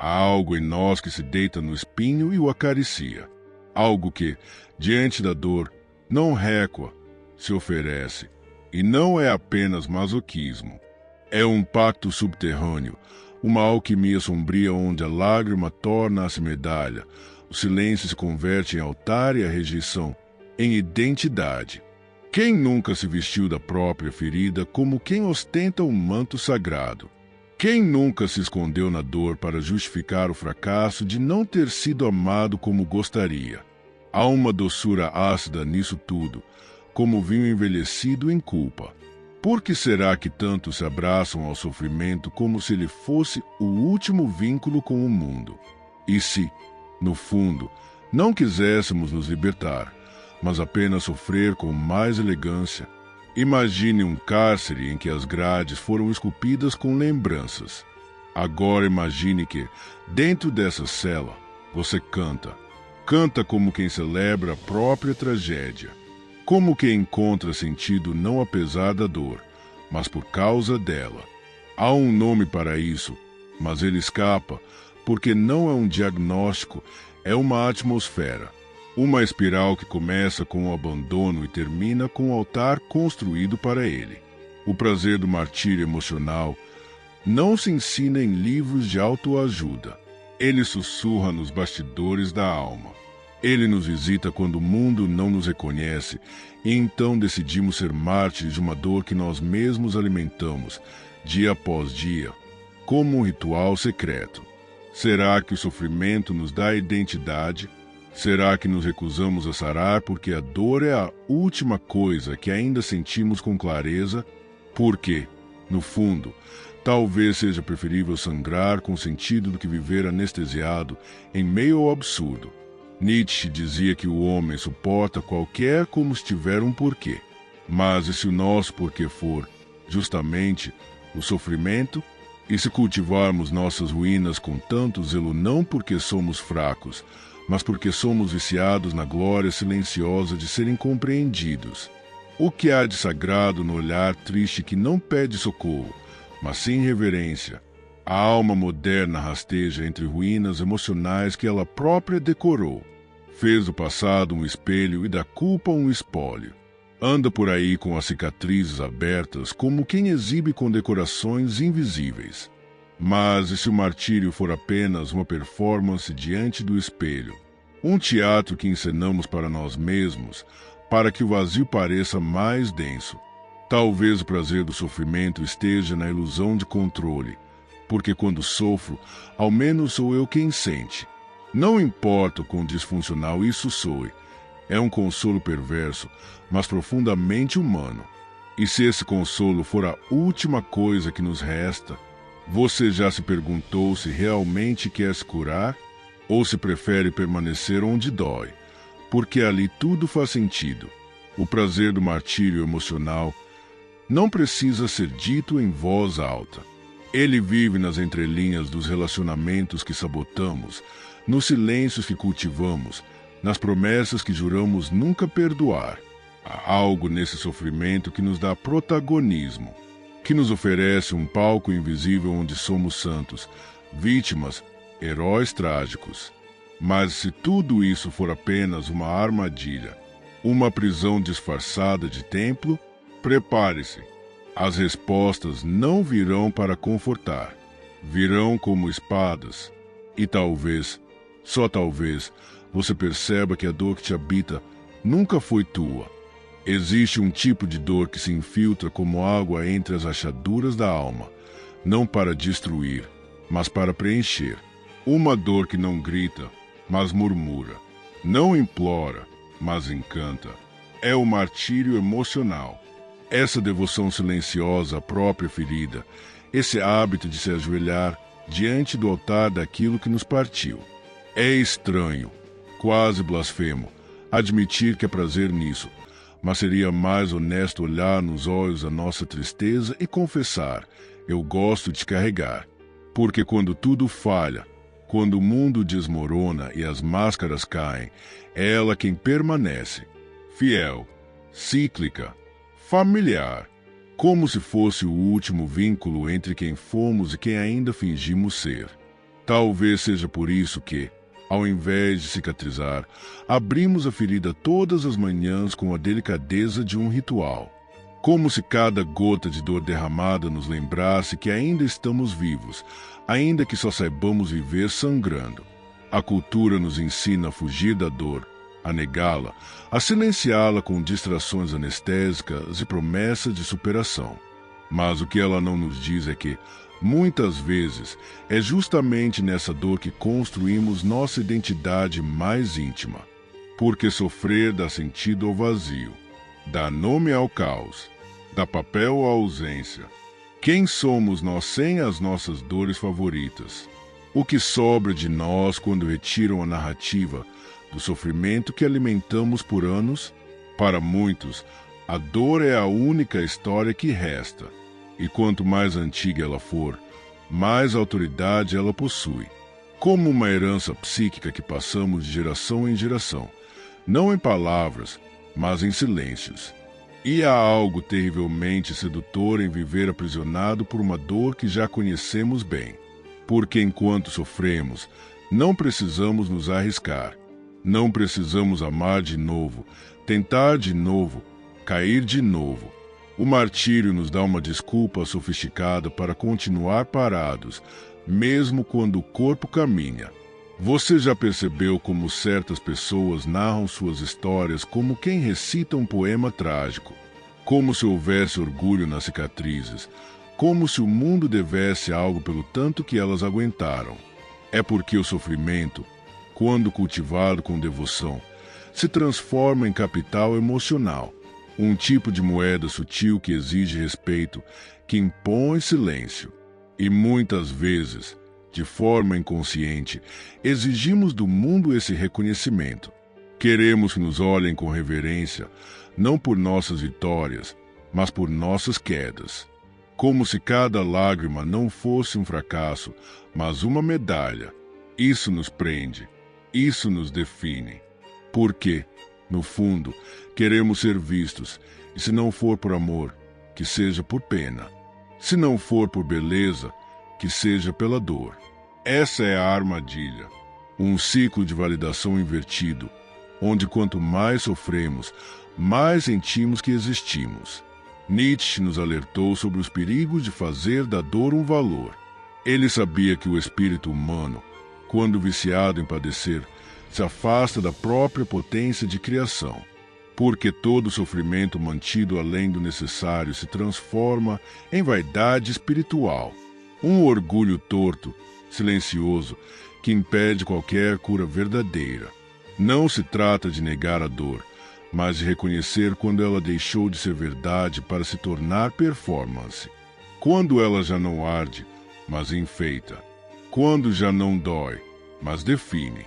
Há algo em nós que se deita no espinho e o acaricia. Algo que, diante da dor, não recua, se oferece. E não é apenas masoquismo. É um pacto subterrâneo, uma alquimia sombria onde a lágrima torna-se medalha, o silêncio se converte em altar e a rejeição em identidade. Quem nunca se vestiu da própria ferida como quem ostenta um manto sagrado? Quem nunca se escondeu na dor para justificar o fracasso de não ter sido amado como gostaria? Há uma doçura ácida nisso tudo, como vinho envelhecido em culpa. Por que será que tantos se abraçam ao sofrimento como se ele fosse o último vínculo com o mundo? E se, no fundo, não quiséssemos nos libertar, mas apenas sofrer com mais elegância? Imagine um cárcere em que as grades foram esculpidas com lembranças. Agora imagine que, dentro dessa cela, você canta. Canta como quem celebra a própria tragédia. Como quem encontra sentido não apesar da dor, mas por causa dela. Há um nome para isso, mas ele escapa, porque não é um diagnóstico, é uma atmosfera. Uma espiral que começa com o abandono e termina com o altar construído para ele. O prazer do martírio emocional não se ensina em livros de autoajuda. Ele sussurra nos bastidores da alma. Ele nos visita quando o mundo não nos reconhece, e então decidimos ser mártires de uma dor que nós mesmos alimentamos, dia após dia, como um ritual secreto. Será que o sofrimento nos dá identidade? Será que nos recusamos a sarar porque a dor é a última coisa que ainda sentimos com clareza? Porque, no fundo, talvez seja preferível sangrar com sentido do que viver anestesiado em meio ao absurdo. Nietzsche dizia que o homem suporta qualquer como se tiver um porquê. Mas e se o nosso porquê for, justamente, o sofrimento? E se cultivarmos nossas ruínas com tanto zelo não porque somos fracos, mas porque somos viciados na glória silenciosa de serem compreendidos? O que há de sagrado no olhar triste que não pede socorro, mas sim reverência? A alma moderna rasteja entre ruínas emocionais que ela própria decorou. Fez do passado um espelho e da culpa um espólio. Anda por aí com as cicatrizes abertas como quem exibe condecorações invisíveis. Mas e se o martírio for apenas uma performance diante do espelho? Um teatro que encenamos para nós mesmos, para que o vazio pareça mais denso. Talvez o prazer do sofrimento esteja na ilusão de controle, porque quando sofro, ao menos sou eu quem sente. Não importa o quão disfuncional isso soe, é um consolo perverso, mas profundamente humano. E se esse consolo for a última coisa que nos resta, você já se perguntou se realmente quer se curar? Ou se prefere permanecer onde dói? Porque ali tudo faz sentido. O prazer do martírio emocional não precisa ser dito em voz alta. Ele vive nas entrelinhas dos relacionamentos que sabotamos, nos silêncios que cultivamos, nas promessas que juramos nunca perdoar. Há algo nesse sofrimento que nos dá protagonismo, que nos oferece um palco invisível onde somos santos, vítimas, heróis trágicos. Mas se tudo isso for apenas uma armadilha, uma prisão disfarçada de templo, prepare-se. As respostas não virão para confortar, virão como espadas. E talvez, só talvez, você perceba que a dor que te habita nunca foi tua. Existe um tipo de dor que se infiltra como água entre as rachaduras da alma, não para destruir, mas para preencher. Uma dor que não grita, mas murmura, não implora, mas encanta. É o martírio emocional. Essa devoção silenciosa à própria ferida, esse hábito de se ajoelhar diante do altar daquilo que nos partiu. É estranho, quase blasfemo, admitir que há prazer nisso, mas seria mais honesto olhar nos olhos a nossa tristeza e confessar: eu gosto de carregar. Porque quando tudo falha, quando o mundo desmorona e as máscaras caem, é ela quem permanece, fiel, cíclica, familiar, como se fosse o último vínculo entre quem fomos e quem ainda fingimos ser. Talvez seja por isso que, ao invés de cicatrizar, abrimos a ferida todas as manhãs com a delicadeza de um ritual. Como se cada gota de dor derramada nos lembrasse que ainda estamos vivos, ainda que só saibamos viver sangrando. A cultura nos ensina a fugir da dor, a negá-la, a silenciá-la com distrações anestésicas e promessas de superação. Mas o que ela não nos diz é que, muitas vezes, é justamente nessa dor que construímos nossa identidade mais íntima. Porque sofrer dá sentido ao vazio, dá nome ao caos, dá papel à ausência. Quem somos nós sem as nossas dores favoritas? O que sobra de nós quando retiram a narrativa do sofrimento que alimentamos por anos? Para muitos, a dor é a única história que resta. E quanto mais antiga ela for, mais autoridade ela possui. Como uma herança psíquica que passamos de geração em geração, não em palavras, mas em silêncios. E há algo terrivelmente sedutor em viver aprisionado por uma dor que já conhecemos bem. Porque enquanto sofremos, não precisamos nos arriscar. Não precisamos amar de novo, tentar de novo, cair de novo. O martírio nos dá uma desculpa sofisticada para continuar parados, mesmo quando o corpo caminha. Você já percebeu como certas pessoas narram suas histórias como quem recita um poema trágico? Como se houvesse orgulho nas cicatrizes, como se o mundo devesse algo pelo tanto que elas aguentaram. É porque o sofrimento, quando cultivado com devoção, se transforma em capital emocional. Um tipo de moeda sutil que exige respeito, que impõe silêncio. E muitas vezes, de forma inconsciente, exigimos do mundo esse reconhecimento. Queremos que nos olhem com reverência, não por nossas vitórias, mas por nossas quedas. Como se cada lágrima não fosse um fracasso, mas uma medalha. Isso nos prende, isso nos define. Porque, no fundo, queremos ser vistos, e se não for por amor, que seja por pena. Se não for por beleza, que seja pela dor. Essa é a armadilha, um ciclo de validação invertido, onde quanto mais sofremos, mais sentimos que existimos. Nietzsche nos alertou sobre os perigos de fazer da dor um valor. Ele sabia que o espírito humano, quando viciado em padecer, se afasta da própria potência de criação, porque todo sofrimento mantido além do necessário se transforma em vaidade espiritual, um orgulho torto, silencioso, que impede qualquer cura verdadeira. Não se trata de negar a dor, mas de reconhecer quando ela deixou de ser verdade para se tornar performance. Quando ela já não arde, mas enfeita. Quando já não dói, mas define.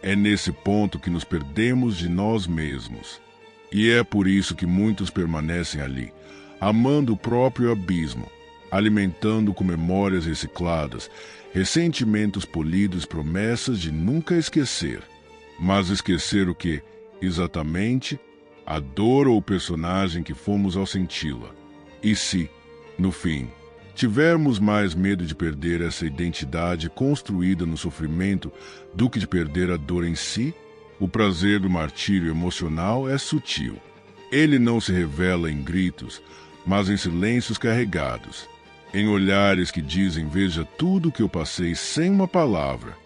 É nesse ponto que nos perdemos de nós mesmos. E é por isso que muitos permanecem ali, amando o próprio abismo, alimentando com memórias recicladas, ressentimentos polidos, promessas de nunca esquecer. Mas esquecer o que, exatamente? A dor ou o personagem que fomos ao senti-la. E se, no fim, tivermos mais medo de perder essa identidade construída no sofrimento do que de perder a dor em si? O prazer do martírio emocional é sutil. Ele não se revela em gritos, mas em silêncios carregados, em olhares que dizem veja tudo o que eu passei sem uma palavra,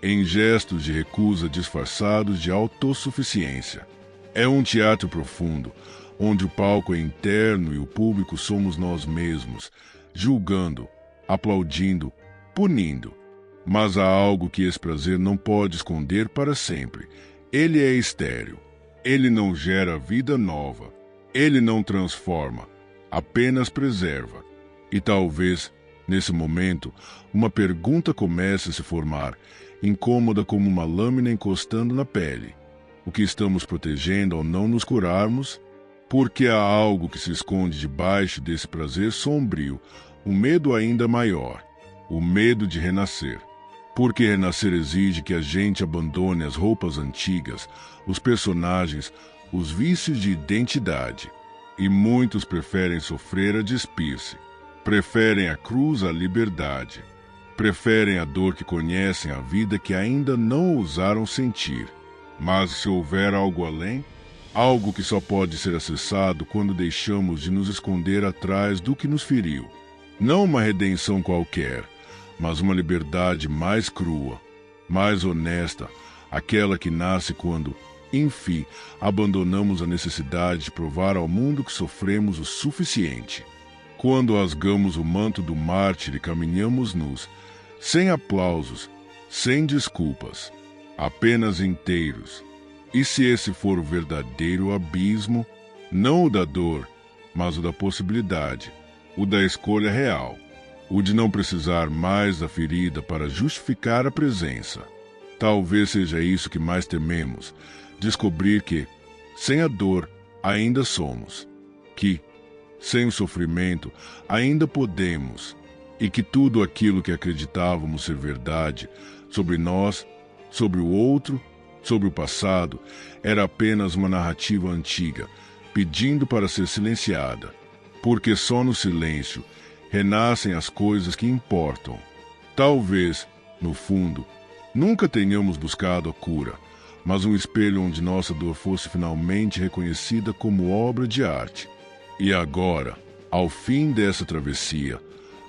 em gestos de recusa disfarçados de autossuficiência. É um teatro profundo, onde o palco é interno e o público somos nós mesmos, julgando, aplaudindo, punindo. Mas há algo que esse prazer não pode esconder para sempre. Ele é estéril. Ele não gera vida nova. Ele não transforma, apenas preserva. E talvez, nesse momento, uma pergunta comece a se formar, incômoda como uma lâmina encostando na pele. O que estamos protegendo ao não nos curarmos? Porque há algo que se esconde debaixo desse prazer sombrio, um medo ainda maior, o medo de renascer. Porque renascer exige que a gente abandone as roupas antigas, os personagens, os vícios de identidade. E muitos preferem sofrer a despir-se. Preferem a cruz à liberdade. Preferem a dor que conhecem à vida que ainda não ousaram sentir. Mas se houver algo além, algo que só pode ser acessado quando deixamos de nos esconder atrás do que nos feriu. Não uma redenção qualquer, mas uma liberdade mais crua, mais honesta, aquela que nasce quando, enfim, abandonamos a necessidade de provar ao mundo que sofremos o suficiente. Quando rasgamos o manto do mártir e caminhamos nus, sem aplausos, sem desculpas, apenas inteiros. E se esse for o verdadeiro abismo, não o da dor, mas o da possibilidade, o da escolha real, o de não precisar mais da ferida para justificar a presença. Talvez seja isso que mais tememos, descobrir que, sem a dor, ainda somos, que, sem o sofrimento, ainda podemos, e que tudo aquilo que acreditávamos ser verdade sobre nós, sobre o outro, sobre o passado, era apenas uma narrativa antiga, pedindo para ser silenciada, porque só no silêncio renascem as coisas que importam. Talvez, no fundo, nunca tenhamos buscado a cura, mas um espelho onde nossa dor fosse finalmente reconhecida como obra de arte. E agora, ao fim dessa travessia,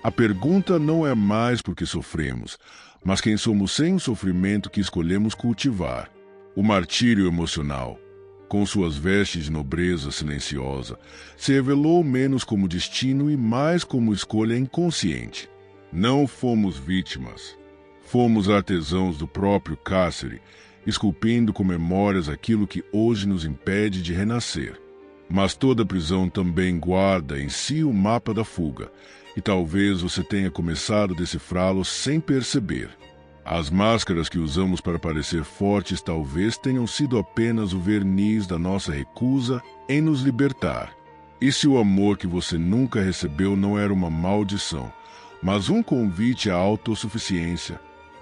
a pergunta não é mais por que sofremos, mas quem somos sem o sofrimento que escolhemos cultivar. O martírio emocional, com suas vestes de nobreza silenciosa, se revelou menos como destino e mais como escolha inconsciente. Não fomos vítimas. Fomos artesãos do próprio cárcere, esculpindo com memórias aquilo que hoje nos impede de renascer. Mas toda prisão também guarda em si o mapa da fuga, e talvez você tenha começado a decifrá-lo sem perceber. As máscaras que usamos para parecer fortes talvez tenham sido apenas o verniz da nossa recusa em nos libertar. E se o amor que você nunca recebeu não era uma maldição, mas um convite à autossuficiência?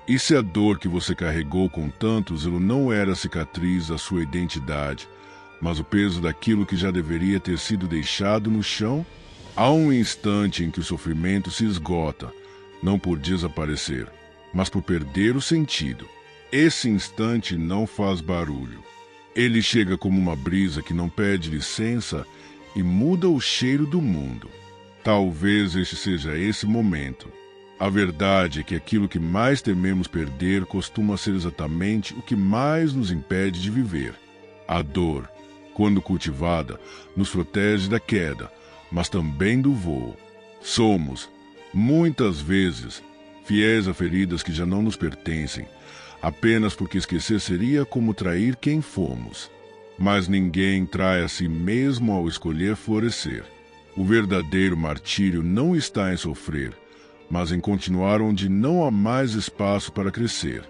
E se a dor que você carregou com tanto zelo não era a cicatriz da sua identidade, mas o peso daquilo que já deveria ter sido deixado no chão? Há um instante em que o sofrimento se esgota, não por desaparecer, mas por perder o sentido. Esse instante não faz barulho. Ele chega como uma brisa que não pede licença e muda o cheiro do mundo. Talvez este seja esse momento. A verdade é que aquilo que mais tememos perder costuma ser exatamente o que mais nos impede de viver. A dor, quando cultivada, nos protege da queda, mas também do voo. Somos, muitas vezes, fiéis a feridas que já não nos pertencem, apenas porque esquecer seria como trair quem fomos. Mas ninguém trai a si mesmo ao escolher florescer. O verdadeiro martírio não está em sofrer, mas em continuar onde não há mais espaço para crescer.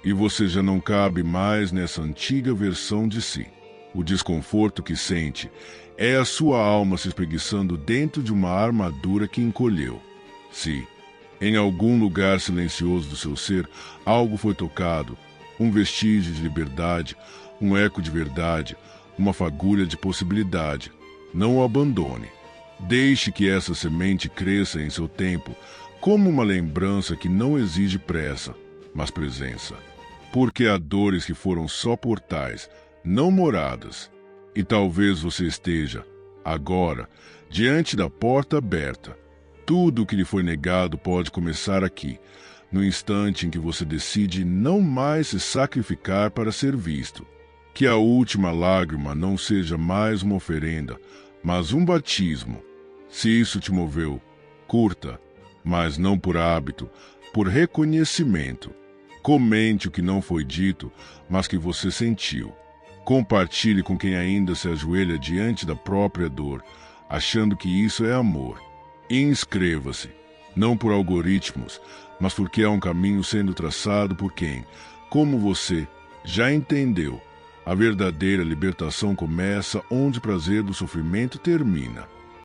E você já não cabe mais nessa antiga versão de si. O desconforto que sente é a sua alma se espreguiçando dentro de uma armadura que encolheu. Se, em algum lugar silencioso do seu ser, algo foi tocado, um vestígio de liberdade, um eco de verdade, uma fagulha de possibilidade, não o abandone. Deixe que essa semente cresça em seu tempo, como uma lembrança que não exige pressa, mas presença. Porque há dores que foram só portais, não moradas. E talvez você esteja, agora, diante da porta aberta. Tudo o que lhe foi negado pode começar aqui, no instante em que você decide não mais se sacrificar para ser visto. Que a última lágrima não seja mais uma oferenda, mas um batismo. Se isso te moveu, curta, mas não por hábito, por reconhecimento. Comente o que não foi dito, mas que você sentiu. Compartilhe com quem ainda se ajoelha diante da própria dor, achando que isso é amor. Inscreva-se, não por algoritmos, mas porque há um caminho sendo traçado por quem, como você, já entendeu. A verdadeira libertação começa onde o prazer do sofrimento termina.